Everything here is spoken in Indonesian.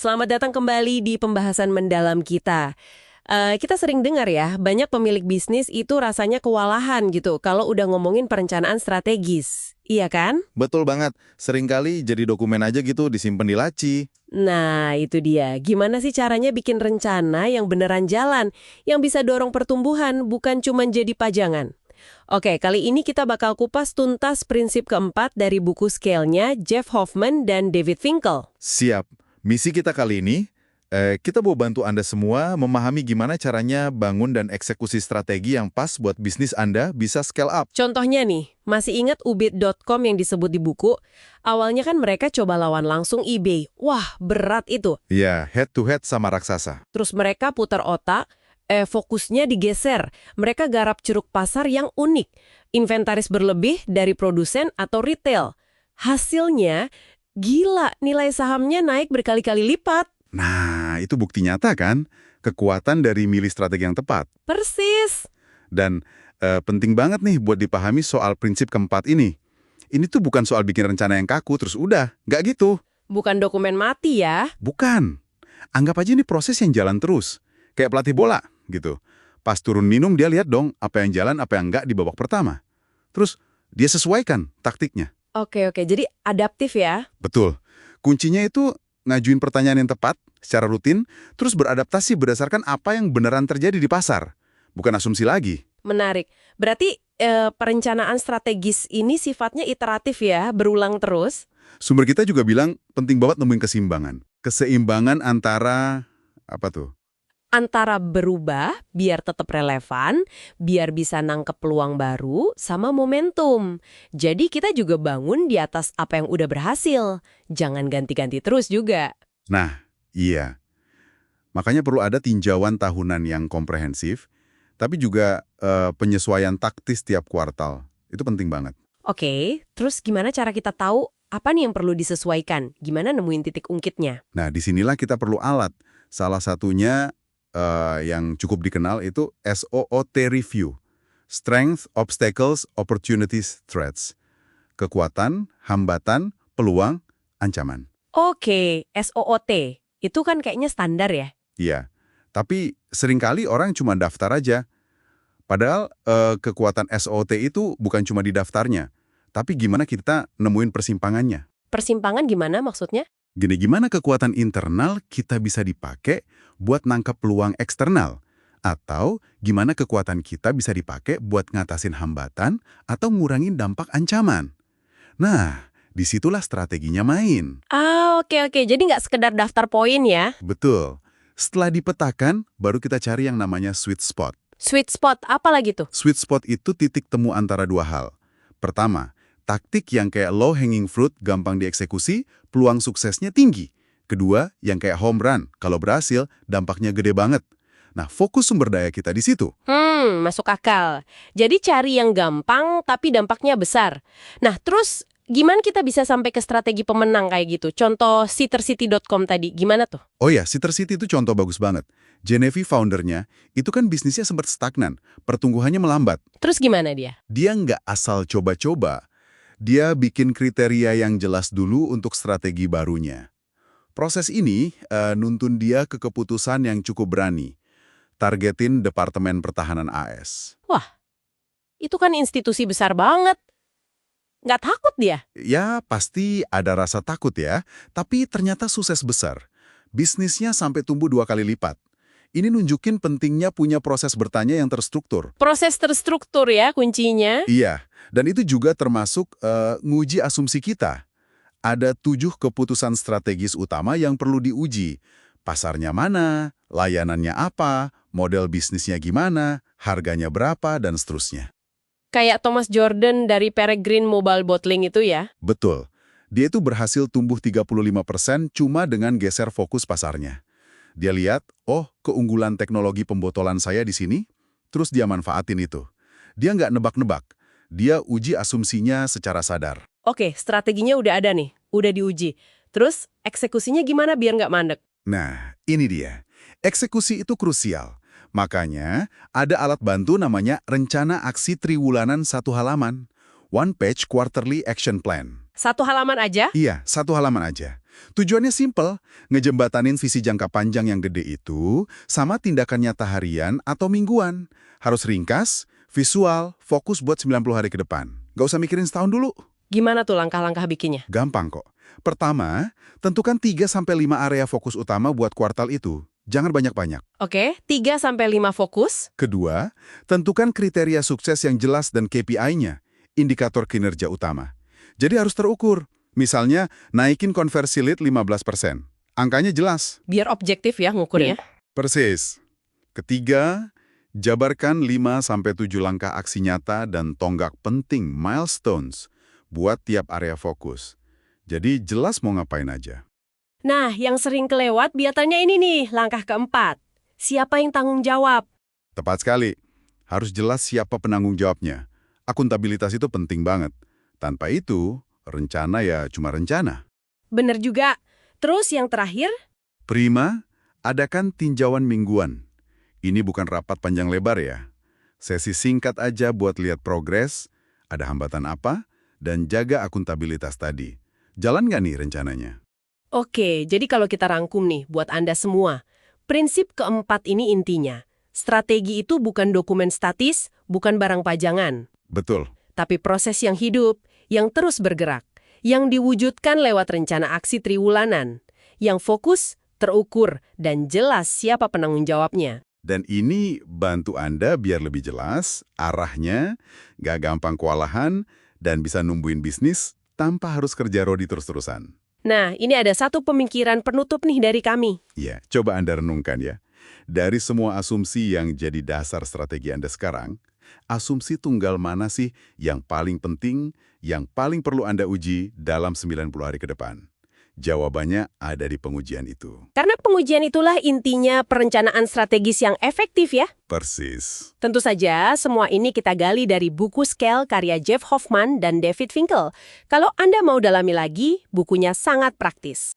Selamat datang kembali di pembahasan mendalam kita. Kita sering dengar ya, banyak pemilik bisnis itu rasanya kewalahan gitu kalau udah ngomongin perencanaan strategis. Iya kan? Betul banget. Seringkali jadi dokumen aja gitu disimpan di laci. Nah, itu dia. Gimana sih caranya bikin rencana yang beneran jalan, yang bisa dorong pertumbuhan, bukan cuma jadi pajangan? Oke, kali ini kita bakal kupas tuntas prinsip keempat dari buku Scale-nya Jeff Hoffman dan David Finkel. Siap. Misi kita kali ini, kita mau bantu Anda semua memahami gimana caranya bangun dan eksekusi strategi yang pas buat bisnis Anda bisa scale up. Contohnya nih, masih ingat ubit.com yang disebut di buku? Awalnya kan mereka coba lawan langsung eBay. Wah, berat itu. Ya, head to head sama raksasa. Terus mereka putar otak, fokusnya digeser. Mereka garap ceruk pasar yang unik. Inventaris berlebih dari produsen atau retail. Hasilnya, gila, nilai sahamnya naik berkali-kali lipat. Nah, itu bukti nyata kan? Kekuatan dari milih strategi yang tepat. Persis. Dan penting banget nih buat dipahami soal prinsip keempat ini. Ini tuh bukan soal bikin rencana yang kaku terus udah, nggak gitu. Bukan dokumen mati ya. Bukan. Anggap aja ini proses yang jalan terus. Kayak pelatih bola, gitu. Pas turun minum dia lihat dong apa yang jalan, apa yang nggak di babak pertama. Terus dia sesuaikan taktiknya. Oke, jadi adaptif ya. Betul. Kuncinya itu ngajuin pertanyaan yang tepat secara rutin, terus beradaptasi berdasarkan apa yang beneran terjadi di pasar. Bukan asumsi lagi. Menarik. Berarti perencanaan strategis ini sifatnya iteratif ya, berulang terus. Sumber kita juga bilang penting banget nemuin keseimbangan. Keseimbangan antara, apa tuh? Antara berubah biar tetap relevan, biar bisa nangkep peluang baru, sama momentum. Jadi kita juga bangun di atas apa yang udah berhasil. Jangan ganti-ganti terus juga. Nah, iya. Makanya perlu ada tinjauan tahunan yang komprehensif, tapi juga penyesuaian taktis tiap kuartal. Itu penting banget. Oke, terus gimana cara kita tahu apa nih yang perlu disesuaikan? Gimana nemuin titik ungkitnya? Nah, disinilah kita perlu alat. Salah satunya yang cukup dikenal itu SOOT Review. Strength, Obstacles, Opportunities, Threats. Kekuatan, hambatan, peluang, ancaman. Oke, SOOT. Itu kan kayaknya standar ya? Iya, tapi seringkali orang cuma daftar aja. Padahal kekuatan SOT itu bukan cuma di daftarnya, tapi gimana kita nemuin persimpangannya. Persimpangan gimana maksudnya? Gimana kekuatan internal kita bisa dipakai buat nangkap peluang eksternal? Atau gimana kekuatan kita bisa dipakai buat ngatasin hambatan atau ngurangin dampak ancaman? Nah, disitulah strateginya main. Oke. Jadi nggak sekedar daftar poin ya? Betul. Setelah dipetakan, baru kita cari yang namanya sweet spot. Sweet spot, apa lagi tuh? Sweet spot itu titik temu antara dua hal. Pertama, taktik yang kayak low hanging fruit gampang dieksekusi, peluang suksesnya tinggi. Kedua, yang kayak home run, kalau berhasil, dampaknya gede banget. Nah, fokus sumber daya kita di situ. Masuk akal. Jadi cari yang gampang tapi dampaknya besar. Nah, terus gimana kita bisa sampai ke strategi pemenang kayak gitu? Contoh sittercity.com tadi, gimana tuh? Oh ya, Sitter City itu contoh bagus banget. Genevieve foundernya, itu kan bisnisnya sempat stagnan, pertumbuhannya melambat. Terus gimana dia? Dia nggak asal coba-coba. Dia bikin kriteria yang jelas dulu untuk strategi barunya. Proses ini nuntun dia ke keputusan yang cukup berani. Targetin Departemen Pertahanan AS. Wah, itu kan institusi besar banget. Nggak takut dia? Ya, pasti ada rasa takut ya, tapi ternyata sukses besar. Bisnisnya sampai tumbuh 2 kali lipat. Ini nunjukin pentingnya punya proses bertanya yang terstruktur. Proses terstruktur ya kuncinya. Iya, dan itu juga termasuk nguji asumsi kita. Ada 7 keputusan strategis utama yang perlu diuji. Pasarnya mana, layanannya apa, model bisnisnya gimana, harganya berapa, dan seterusnya. Kayak Thomas Jordan dari Peregrine Mobile Bottling itu ya? Betul. Dia itu berhasil tumbuh 35% cuma dengan geser fokus pasarnya. Dia lihat, oh keunggulan teknologi pembotolan saya di sini, terus dia manfaatin itu. Dia nggak nebak-nebak, dia uji asumsinya secara sadar. Oke, strateginya udah ada nih, udah diuji. Terus eksekusinya gimana biar nggak mandek? Nah, ini dia. Eksekusi itu krusial. Makanya, ada alat bantu namanya Rencana Aksi Triwulanan 1 halaman. One Page Quarterly Action Plan. 1 halaman aja? Iya, 1 halaman aja. Tujuannya simpel, ngejembatanin visi jangka panjang yang gede itu sama tindakan nyata harian atau mingguan. Harus ringkas, visual, fokus buat 90 hari ke depan. Nggak usah mikirin setahun dulu. Gimana tuh langkah-langkah bikinnya? Gampang kok. Pertama, tentukan 3-5 area fokus utama buat kuartal itu. Jangan banyak-banyak. Oke, 3-5 fokus. Kedua, tentukan kriteria sukses yang jelas dan KPI-nya, indikator kinerja utama. Jadi harus terukur. Misalnya, naikin konversi lead 15%. Angkanya jelas. Biar objektif ya ngukurnya. Persis. Ketiga, jabarkan 5-7 langkah aksi nyata dan tonggak penting milestones buat tiap area fokus. Jadi jelas mau ngapain aja. Nah, yang sering kelewat biasanya ini nih, langkah keempat. Siapa yang tanggung jawab? Tepat sekali. Harus jelas siapa penanggung jawabnya. Akuntabilitas itu penting banget. Tanpa itu, rencana ya cuma rencana. Bener juga. Terus yang terakhir? Prima, adakan tinjauan mingguan. Ini bukan rapat panjang lebar ya. Sesi singkat aja buat lihat progres, ada hambatan apa, dan jaga akuntabilitas tadi. Jalan nggak nih rencananya? Oke, jadi kalau kita rangkum nih buat Anda semua, prinsip keempat ini intinya. Strategi itu bukan dokumen statis, bukan barang pajangan. Betul. Tapi proses yang hidup, yang terus bergerak, yang diwujudkan lewat rencana aksi triwulanan, yang fokus, terukur, dan jelas siapa penanggung jawabnya. Dan ini bantu Anda biar lebih jelas, arahnya, nggak gampang kewalahan, dan bisa numbuhin bisnis tanpa harus kerja rodi terus-terusan. Nah, ini ada satu pemikiran penutup nih dari kami. Ya, coba Anda renungkan ya. Dari semua asumsi yang jadi dasar strategi Anda sekarang, asumsi tunggal mana sih yang paling penting, yang paling perlu Anda uji dalam 90 hari ke depan? Jawabannya ada di pengujian itu. Karena pengujian itulah intinya perencanaan strategis yang efektif ya. Persis. Tentu saja, semua ini kita gali dari buku Scale karya Jeff Hoffman dan David Finkel. Kalau Anda mau dalami lagi, bukunya sangat praktis.